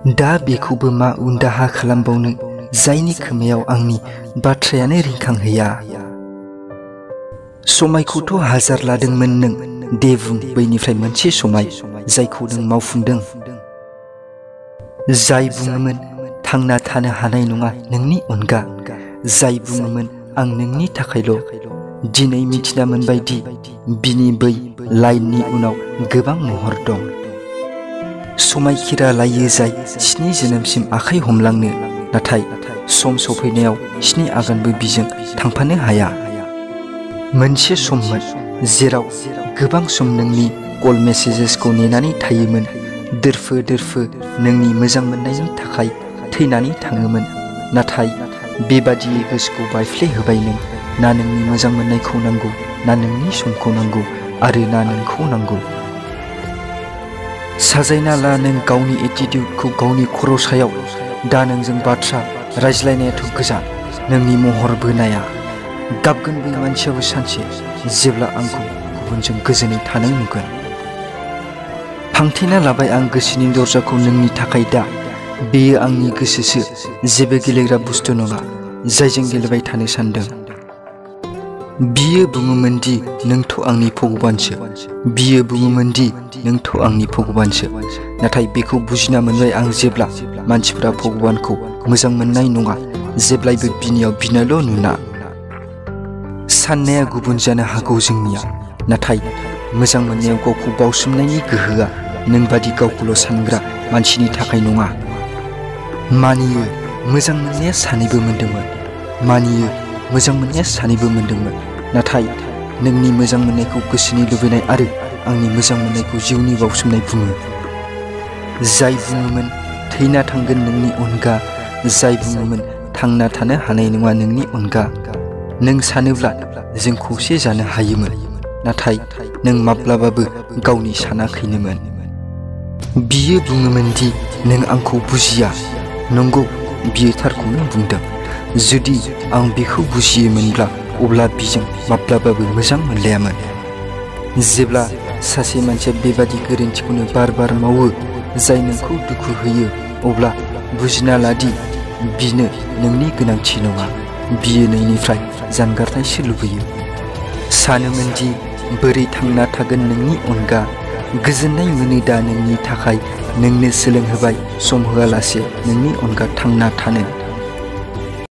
दा बेखौबो मा उनदाहा खालामबावनो जायनि खोमायाव आंनि बाथ्रायानो रिंखांहैया। समायखौथ' हाजार लादोंमोन नों, दे बुं बैनिफ्राय मोनसे समाय जायखौ नों मावफुंदों। जाय बुङोमोन थांना थानो हानाय नङा नोंनि अनगा, जाय बुङोमोन आं नोंनि थाखायल', दिनै मिथिना मोनबाय दि बिनि बै लाइननि उनाव गोबां महर दं। समायखिरा लायो जाय 7 जोनोमसिम आखाइ हमलांनो, नाथाय सम सफैनायाव 7 आगानबो बिजों थांफानो हाया। मोनसे सममोन जेराव गोबां सम नोंनि कल मेसेजेसखौ नेनानै थायोमोन, दोरफो दोरफो नोंनि मोजां मोननायनि थाखाय थैनानै थाङोमोन। नाथाय बेबादियै गोसोखौ बायफ्लेहोबाय नों, ना नोंनि मोजां मोननायखौ नांगौ, ना नोंनि समखौ नांगौ, आरो ना नोंखौ नांगौ। साजायना ला नों गावनि एटिट्युडखौ गावनि खर' सायाव। दा नोंजों बाथ्रा रायज्लायनायाथ' गोजान, नोंनि महर बोनाया। गाबगोन बै मानसियाबो सानसे जेब्ला आंखौ गुबुनजों गोजोनै थानाय नुगोन। फांथेना लाबाय आं गोसोनि दरजाखौ नोंनि थाखाय दा। बेयो आंनि गोसोसो, जेबो गेलेग्रा बुस्थु नङा जायजों गेलेबाय थानो सानदों। बियो बुङोमोन दि नोंथ' आंनि भगबानसो, बियो बुङोमोन दि नोंथ' आंनि भगबानसो। नाथाय बेखौ बुजिना मोनबाय आं जेब्ला मानसिफोरा भगबानखौ मोजां मोननाय नङा, जेब्लायबो बिनियाव बिनाल' नुना। साननाया गुबुन जानो हागौ जोंनिया, नाथाय मोजां मोननायाव गावखौ बावसोमनायनि गोहोआ नोंबादि गावखौल' सानग्रा मानसिनि थाखाय नङा। मानियो मोजां मोननाया सानैबो मोनदोंमोन, मानियो मोजां मोननाया सानैबो मोनदोंमोन, नाथाय नोंनि मोजां मोननायखौ गोसोनि लुबैनाय आरो आंनि मोजां मोननायखौ जिउनि बावसोमनाय बुङो। जाय बुङोमोन थैना थांगोन नोंनि अनगा, जाय बुङोमोन थांना थानो हानाय नङा नोंनि अनगा। नों सानोब्ला जों खौसे जानो हायोमोन, नाथाय नों माब्लाबाबो गावनि सानाखैनोमोन। बियो बुङोमोन दि नों आंखौ बुजिया। नंगौ, बियो थारखौनो बुंदों। जुदि आं बेखौ बुजियोमोनब्ला अब्ला बिजों माब्लाबाबो मोजां मोनलायामोन। जेब्ला सासे मानसिया बेबादि गोरोन्थिखौनो बार बार मावो जाय नोंखौ दुखु होयो, अब्ला बुजिना लादि बिनो नोंनि गोनांथि नङा, बियो नोंनिफ्राय जानगारनायसो लुबैयो। सानोमोन दि बोरै थांना थागोन नोंनि अनगा, गोजोननाय मोनो दा नोंनि थाखाय नोंनो सोलोंहोबाय सम होआलासे नोंनि अनगा थांना थानो।